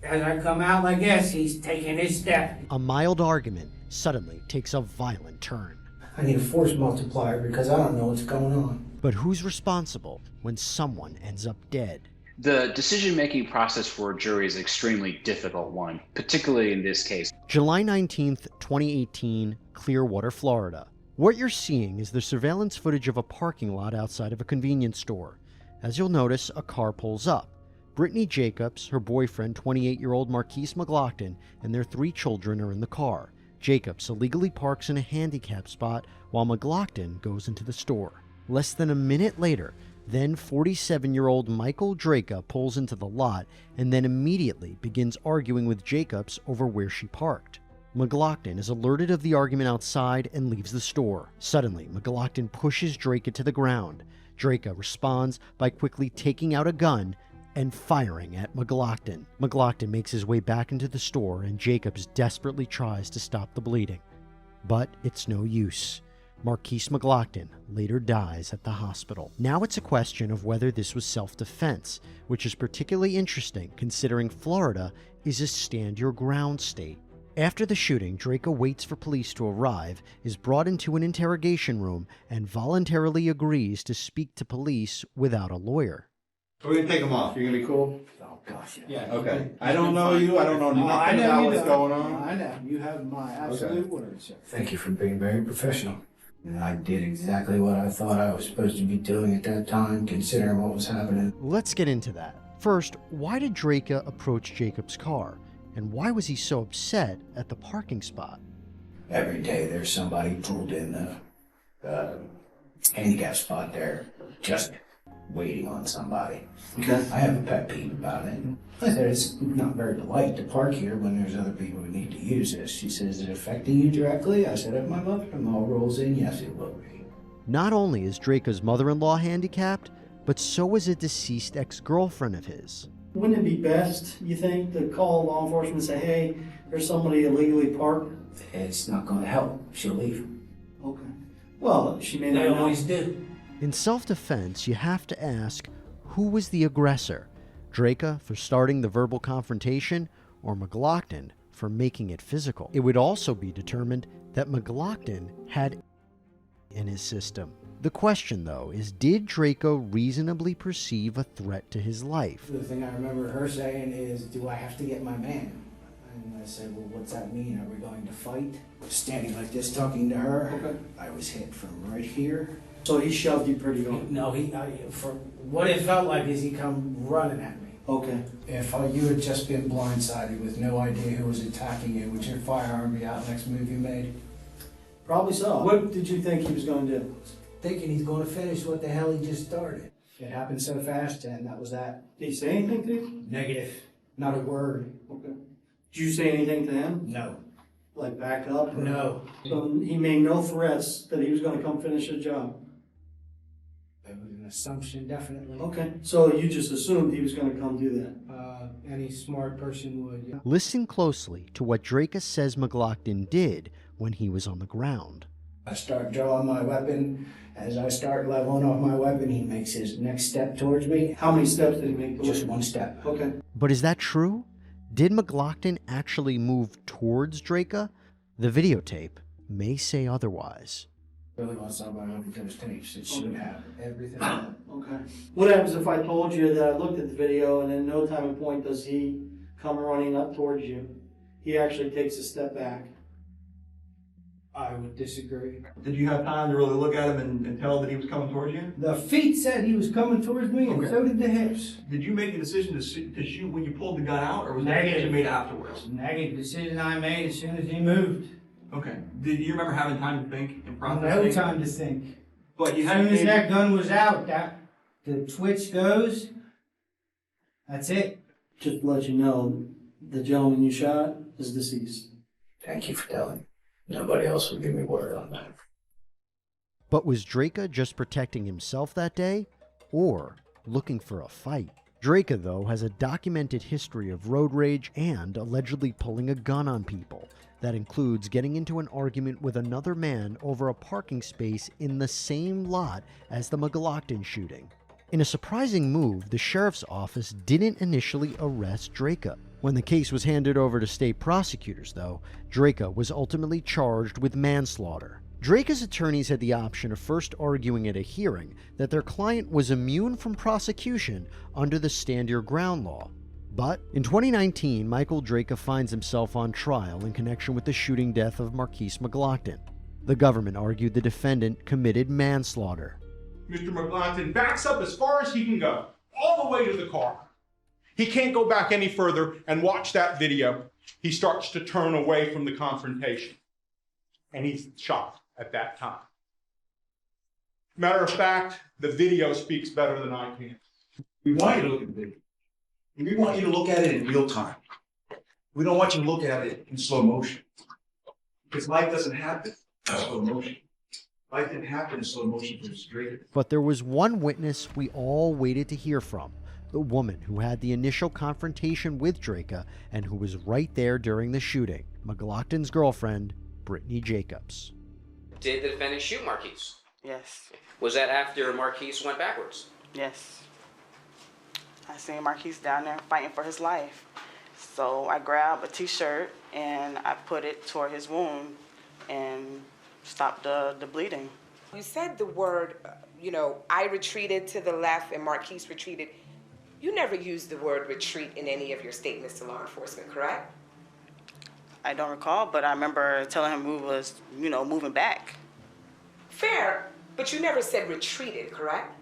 As I come out like this, he's taking his step. A mild argument suddenly takes a violent turn. I need a force multiplier because I don't know what's going on. But who's responsible when someone ends up dead? The decision-making process for a jury is an extremely difficult one, particularly in this case. July 19th, 2018, Clearwater, Florida. What you're seeing is the surveillance footage of a parking lot outside of a convenience store. As you'll notice, a car pulls up. Brittany Jacobs, her boyfriend, 28-year-old Marquise McLaughlin, and their 3 children are in the car. Jacobs illegally parks in a handicap spot while McLaughlin goes into the store. Less than a minute later, then 47-year-old Michael Draca pulls into the lot and then immediately begins arguing with Jacobs over where she parked. McLaughlin is alerted of the argument outside and leaves the store. Suddenly, McLaughlin pushes Draca to the ground. Draca responds by quickly taking out a gun and firing at McLaughlin. McLaughlin makes his way back into the store and Jacobs desperately tries to stop the bleeding. But it's no use. Marquise McLaughlin later dies at the hospital. Now it's a question of whether this was self-defense, which is particularly interesting considering Florida is a stand-your-ground state. After the shooting, Draca waits for police to arrive, is brought into an interrogation room, and voluntarily agrees to speak to police without a lawyer. We're gonna take them off. You're gonna be cool? Oh, gosh. Yeah. Okay. I don't know you. I don't know nothing about what's going on. I know. You have my absolute word, sir. Thank you for being very professional. I did exactly what I thought I was supposed to be doing at that time, considering what was happening. Let's get into that. First, why did Draca approach Jacob's car? And why was he so upset at the parking spot? Every day there's somebody pulled in the handicap spot there, just waiting on somebody. Okay. I have a pet peeve about it. I said, it's not very polite to park here when there's other people who need to use this. She says, is it affecting you directly? I said, if my mother-in-law rolls in, yes, it will be. Not only is Draca's mother-in-law handicapped, but so is a deceased ex-girlfriend of his. Wouldn't it be best, you think, to call law enforcement and say, hey, there's somebody illegally parked? It's not going to help. She'll leave. Okay. Well, she may not They know. always do. In self-defense, you have to ask, who was the aggressor? Draca for starting the verbal confrontation, or McLaughlin for making it physical? It would also be determined that McLaughlin had in his system. The question, though, is did Draca reasonably perceive a threat to his life? The thing I remember her saying is, do I have to get my man? And I said, well, what's that mean? Are we going to fight? Standing like this, talking to her. Okay. I was hit from right here. So he shoved you pretty good. No, for what it felt like is he come running at me. Okay. If you had just been blindsided with no idea who was attacking you, would your firearm be out next move you made? Probably so. What did you think he was going to do? Thinking he's going to finish what the hell he just started. It happened so fast, and that was that. Did he say anything to you? Negative. Not a word. Okay. Did you say anything to him? No. Like back up? Or? No. So he made no threats that he was going to come finish the job? It was an assumption, definitely. Okay. So you just assumed he was going to come do that? Any smart person would. Yeah. Listen closely to what Draca says McLaughlin did when he was on the ground. I start drawing my weapon. As I start leveling off my weapon, he makes his next step towards me. How many steps did he make? Just one step. Okay. But is that true? Did McLaughlin actually move towards Draca? The videotape may say otherwise. Really want somebody to look at those tapes. It should have everything. Okay. What happens if I told you that I looked at the video and in no time and point does he come running up towards you? He actually takes a step back. I would disagree. Did you have time to really look at him and tell that he was coming towards you? The feet said he was coming towards me, and Okay. so did the hips. Did you make a decision to shoot when you pulled the gun out, or was that a Negative. decision made afterwards? Negative decision I made as soon as he moved. Okay. Did you remember having time to think and process No things? time to think. But you As had soon as that gun was out, the twitch goes. That's it. Just to let you know, the gentleman you shot is deceased. Thank you for telling me. Nobody else will give me word on that. But was Draca just protecting himself that day, or looking for a fight? Draca, though, has a documented history of road rage and allegedly pulling a gun on people. That includes getting into an argument with another man over a parking space in the same lot as the McLaughlin shooting. In a surprising move, the sheriff's office didn't initially arrest Draka. When the case was handed over to state prosecutors, though, Draka was ultimately charged with manslaughter. Draka's attorneys had the option of first arguing at a hearing that their client was immune from prosecution under the Stand Your Ground law. But in 2019, Michael Draka finds himself on trial in connection with the shooting death of Marquise McLaughlin. The government argued the defendant committed manslaughter. Mr. McLaughlin backs up as far as he can go, all the way to the car. He can't go back any further and watch that video. He starts to turn away from the confrontation, and he's shot at that time. Matter of fact, the video speaks better than I can. We want you to look at the video. We want you to look at it in real time. We don't want you to look at it in slow motion. Because life doesn't happen in slow motion. Life didn't happen in slow motion for Mr. Draka. But there was one witness we all waited to hear from, the woman who had the initial confrontation with Draka and who was right there during the shooting, McLaughlin's girlfriend, Brittany Jacobs. Did the defendant shoot Marquise? Yes. Was that after Marquise went backwards? Yes. I seen Marquise down there fighting for his life. So I grabbed a t-shirt and I put it toward his wound and stopped the bleeding. You said the word, I retreated to the left and Marquise retreated. You never used the word retreat in any of your statements to law enforcement, correct? I don't recall, but I remember telling him we was, moving back. Fair, but you never said retreated, correct?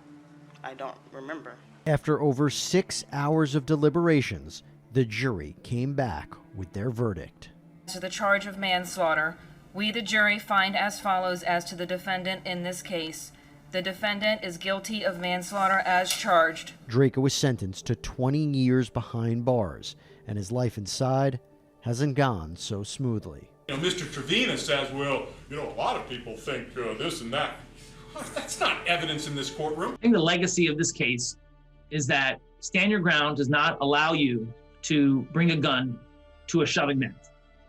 I don't remember. After over 6 hours of deliberations, the jury came back with their verdict. To the charge of manslaughter, we, the jury, find as follows as to the defendant in this case. The defendant is guilty of manslaughter as charged. Draka was sentenced to 20 years behind bars, and his life inside hasn't gone so smoothly. Mr. Trevina says, well, a lot of people think this and that. That's not evidence in this courtroom. I think the legacy of this case is that Stand Your Ground does not allow you to bring a gun to a shoving match.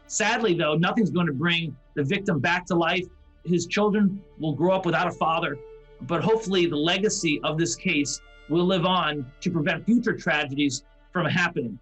Sadly, though, nothing's going to bring the victim back to life. His children will grow up without a father, but hopefully the legacy of this case will live on to prevent future tragedies from happening.